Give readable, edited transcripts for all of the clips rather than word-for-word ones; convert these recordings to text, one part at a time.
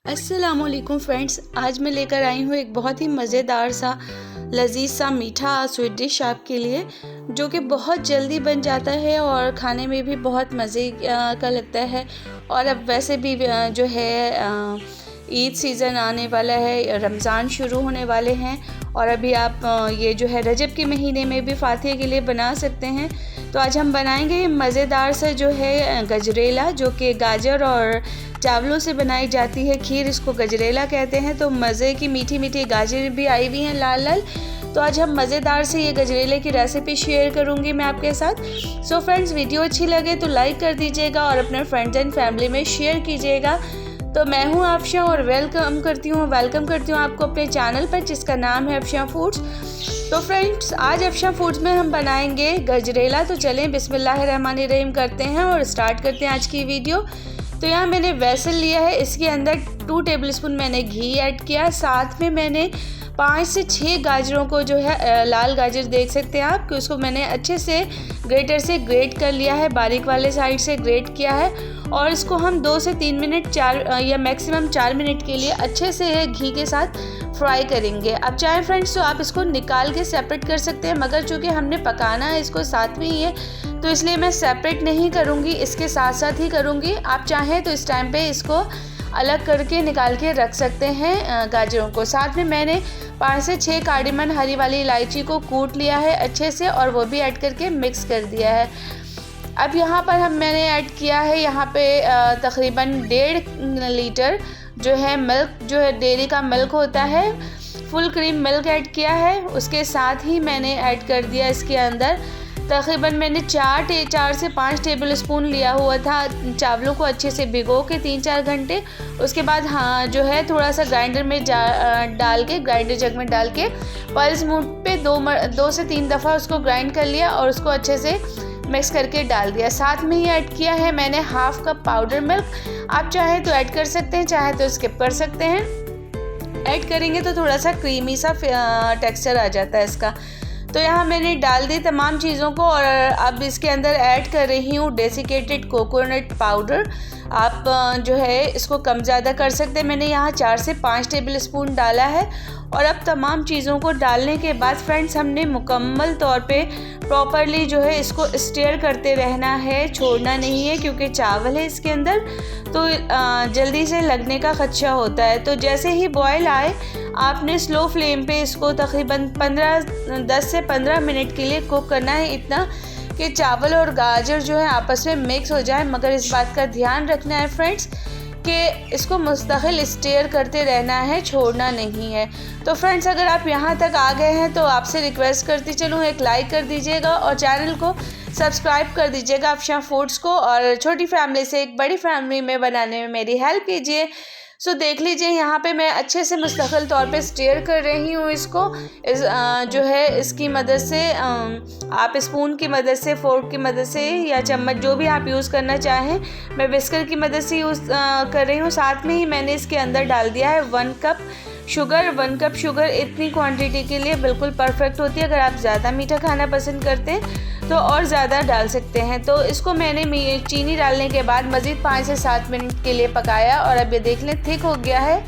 अस्सलामुअलैकुम फ्रेंड्स, आज मैं लेकर आई हूँ एक बहुत ही मज़ेदार सा लजीज सा मीठा स्वीट डिश आपके लिए, जो कि बहुत जल्दी बन जाता है और खाने में भी बहुत मज़े का लगता है। और अब वैसे भी जो है ईद सीज़न आने वाला है, रमज़ान शुरू होने वाले हैं और अभी आप ये जो है रजब के महीने में भी फातिहा के लिए बना सकते हैं। तो आज हम बनाएंगे मज़ेदार सा जो है गजरेला, जो कि गाजर और चावलों से बनाई जाती है खीर, इसको गजरेला कहते हैं। तो मज़े की मीठी मीठी गाजर भी आई हुई हैं लाल लाल। तो आज हम मज़ेदार से ये गजरेले की रेसिपी शेयर करूंगी मैं आपके साथ। सो फ्रेंड्स, वीडियो अच्छी लगे तो लाइक कर दीजिएगा और अपने फ्रेंड्स एंड फैमिली में शेयर कीजिएगा। तो मैं हूँ आफशा और वेलकम करती हूँ आपको अपने चैनल पर, जिसका नाम है आफशा फूड्स। तो फ्रेंड्स, आज आफशा फूड्स में हम बनाएंगे गजरेला। तो चलें बिस्मिल्लाहिर्रहमानिर्रहीम करते हैं और स्टार्ट करते हैं आज की वीडियो। तो यहाँ मैंने वेसल लिया है, इसके अंदर 2 टेबलस्पून मैंने घी ऐड किया। साथ में मैंने 5 से 6 गाजरों को जो है लाल गाजर देख सकते हैं आप, कि उसको मैंने अच्छे से ग्रेटर से ग्रेट कर लिया है, बारीक वाले साइड से ग्रेट किया है। और इसको हम 2 से 3 मिनट 4 या मैक्सिमम 4 मिनट के लिए अच्छे से घी के साथ फ्राई करेंगे। अब चाहे फ्रेंड्स तो आप इसको निकाल के सेपरेट कर सकते हैं, मगर चूँकि हमने पकाना है इसको साथ में ही है, तो इसलिए मैं सेपरेट नहीं करूँगी, इसके साथ साथ ही करूँगी। आप चाहें तो इस टाइम पे इसको अलग करके निकाल के रख सकते हैं गाजरों को। साथ में मैंने 5 से 6 कार्डेमन हरी वाली इलायची को कूट लिया है अच्छे से, और वो भी ऐड करके मिक्स कर दिया है। अब यहाँ पर मैंने ऐड किया है यहाँ पे तकरीबन 1.5 लीटर जो है मिल्क, जो है डेयरी का मिल्क होता है, फुल क्रीम मिल्क ऐड किया है। उसके साथ ही मैंने ऐड कर दिया इसके अंदर तकरीबन मैंने 4 से 5 टेबल स्पून लिया हुआ था चावलों को अच्छे से भिगो के 3-4 घंटे। उसके बाद जो है थोड़ा सा ग्राइंडर में डाल के, ग्राइंडर जग में डाल के पल्स मोड पे 2 से 3 दफ़ा उसको ग्राइंड कर लिया और उसको अच्छे से मिक्स करके डाल दिया। साथ में ही ऐड किया है मैंने 1/2 कप पाउडर मिल्क। आप चाहें तो ऐड कर सकते हैं, चाहे तो स्किप कर सकते हैं। ऐड करेंगे तो थोड़ा सा क्रीमी सा टेक्सचर आ जाता है इसका। तो यहाँ मैंने डाल दी तमाम चीज़ों को, और अब इसके अंदर ऐड कर रही हूँ डेसिकेटेड कोकोनट पाउडर। आप जो है इसको कम ज़्यादा कर सकते हैं। मैंने यहाँ 4 से 5 टेबल स्पून डाला है। और अब तमाम चीज़ों को डालने के बाद फ्रेंड्स, हमने मुकम्मल तौर पे प्रॉपरली जो है इसको स्टीयर करते रहना है, छोड़ना नहीं है, क्योंकि चावल है इसके अंदर, तो जल्दी से लगने का खदशा होता है। तो जैसे ही बॉयल आए, आपने स्लो फ्लेम पे इसको तकरीबन 10 से 15 मिनट के लिए कुक करना है, इतना कि चावल और गाजर जो है आपस में मिक्स हो जाए। मगर इस बात का ध्यान रखना है फ्रेंड्स कि इसको मुस्तकिल स्टीयर करते रहना है, छोड़ना नहीं है। तो फ्रेंड्स, अगर आप यहाँ तक आ गए हैं तो आपसे रिक्वेस्ट करती चलूँ, एक लाइक कर दीजिएगा और चैनल को सब्सक्राइब कर दीजिएगा आफशा फूड्स को, और छोटी फैमिली से एक बड़ी फैमिली में बनाने में मेरी हेल्प कीजिए। सो देख लीजिए, यहाँ पे मैं अच्छे से मुस्तकिल तौर पे स्टीयर कर रही हूँ इसको। जो है इसकी मदद से आप स्पून की मदद से, फोर्क की मदद से या चम्मच, जो भी आप यूज़ करना चाहें, मैं विस्कर की मदद से यूज़ कर रही हूँ। साथ में ही मैंने इसके अंदर डाल दिया है 1 कप शुगर। 1 कप शुगर इतनी क्वांटिटी के लिए बिल्कुल परफेक्ट होती है। अगर आप ज़्यादा मीठा खाना पसंद करते हैं तो और ज़्यादा डाल सकते हैं। तो इसको मैंने चीनी डालने के बाद मज़ीद 5 से 7 मिनट के लिए पकाया, और अब ये देख लें थिक हो गया है।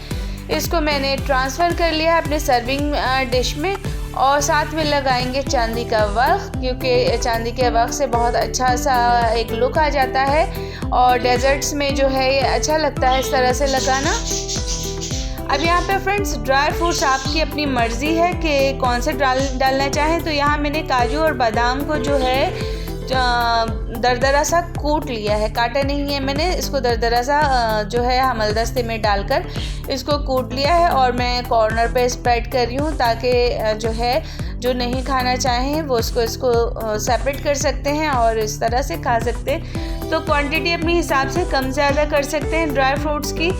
इसको मैंने ट्रांसफ़र कर लिया है अपने सर्विंग डिश में, और साथ में लगाएंगे चांदी का वर्क, क्योंकि चांदी के वर्क से बहुत अच्छा सा एक लुक आ जाता है, और डेजर्ट्स में जो है ये अच्छा लगता है इस तरह से लगाना। अब यहाँ पे फ्रेंड्स, ड्राई फ्रूट्स आपकी अपनी मर्ज़ी है कि कौन से डालना चाहें। तो यहाँ मैंने काजू और बादाम को जो है दरदरा सा कूट लिया है, काटा नहीं है मैंने इसको, दरदरा सा जो है हमलदस्ते में डालकर इसको कूट लिया है, और मैं कॉर्नर पे स्प्रेड कर रही हूँ, ताकि जो है जो नहीं खाना चाहें वो इसको सेपरेट कर सकते हैं और इस तरह से खा सकते हैं। तो क्वांटिटी अपने हिसाब से कम ज़्यादा कर सकते हैं ड्राई फ्रूट्स की।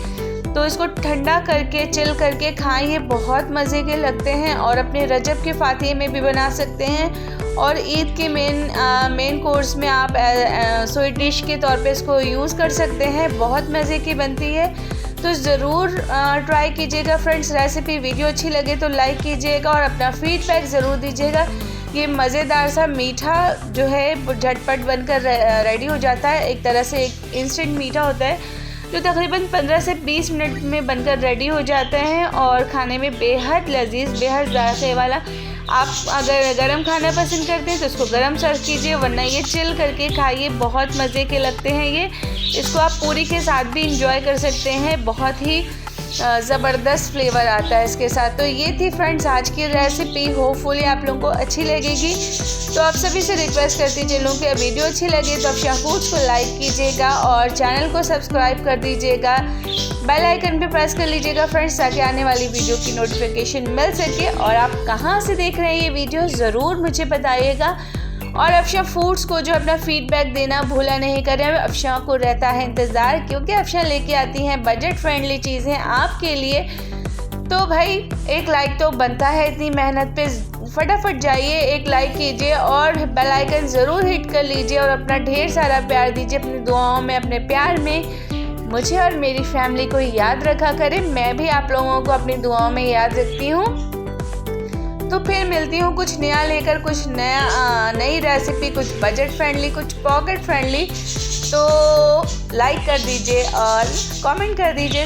तो इसको ठंडा करके, चिल करके खाएं, ये बहुत मज़े के लगते हैं, और अपने रजब के फातिहे में भी बना सकते हैं, और ईद के मेन कोर्स में आप स्वीट डिश के तौर पे इसको यूज़ कर सकते हैं। बहुत मज़े की बनती है, तो ज़रूर ट्राई कीजिएगा फ्रेंड्स रेसिपी। वीडियो अच्छी लगे तो लाइक कीजिएगा और अपना फीडबैक ज़रूर दीजिएगा। ये मज़ेदार सा मीठा जो है झटपट बनकर रेडी हो जाता है, एक तरह से एक इंस्टेंट मीठा होता है। जो तकरीबन 15 से 20 मिनट में बनकर रेडी हो जाता है और खाने में बेहद लजीज, बेहद जायके वाला। आप अगर गरम खाना पसंद करते हैं तो इसको गरम सर्व कीजिए, वरना ये चिल करके खाइए, बहुत मज़े के लगते हैं ये। इसको आप पूरी के साथ भी इंजॉय कर सकते हैं, बहुत ही ज़बरदस्त फ्लेवर आता है इसके साथ। तो ये थी फ्रेंड्स आज की रेसिपी, होपफुली आप लोगों को अच्छी लगेगी। तो आप सभी से रिक्वेस्ट करती चलूँ कि वीडियो अच्छी लगे तो अफशां फूड्स को लाइक कीजिएगा और चैनल को सब्सक्राइब कर दीजिएगा, बेल आइकन पे प्रेस कर लीजिएगा फ्रेंड्स, ताकि आने वाली वीडियो की नोटिफिकेशन मिल सके। और आप कहाँ से देख रहे हैं ये वीडियो ज़रूर मुझे बताइएगा। और अफशां फूड्स को जो अपना फीडबैक देना भूला नहीं करें, अफशां को रहता है इंतज़ार, क्योंकि अफशां लेके आती हैं बजट फ्रेंडली चीज़ें आपके लिए। तो भाई एक लाइक तो बनता है, इतनी मेहनत पे फटाफट जाइए, एक लाइक कीजिए और बेल आइकन ज़रूर हिट कर लीजिए और अपना ढेर सारा प्यार दीजिए। अपनी दुआओं में, अपने प्यार में मुझे और मेरी फैमिली को याद रखा करें। मैं भी आप लोगों को अपनी दुआओं में याद रखती हूँ। तो फिर मिलती हूँ कुछ नया लेकर, कुछ नई रेसिपी, कुछ बजट फ्रेंडली, कुछ पॉकेट फ्रेंडली। तो लाइक कर दीजिए और कमेंट कर दीजिए।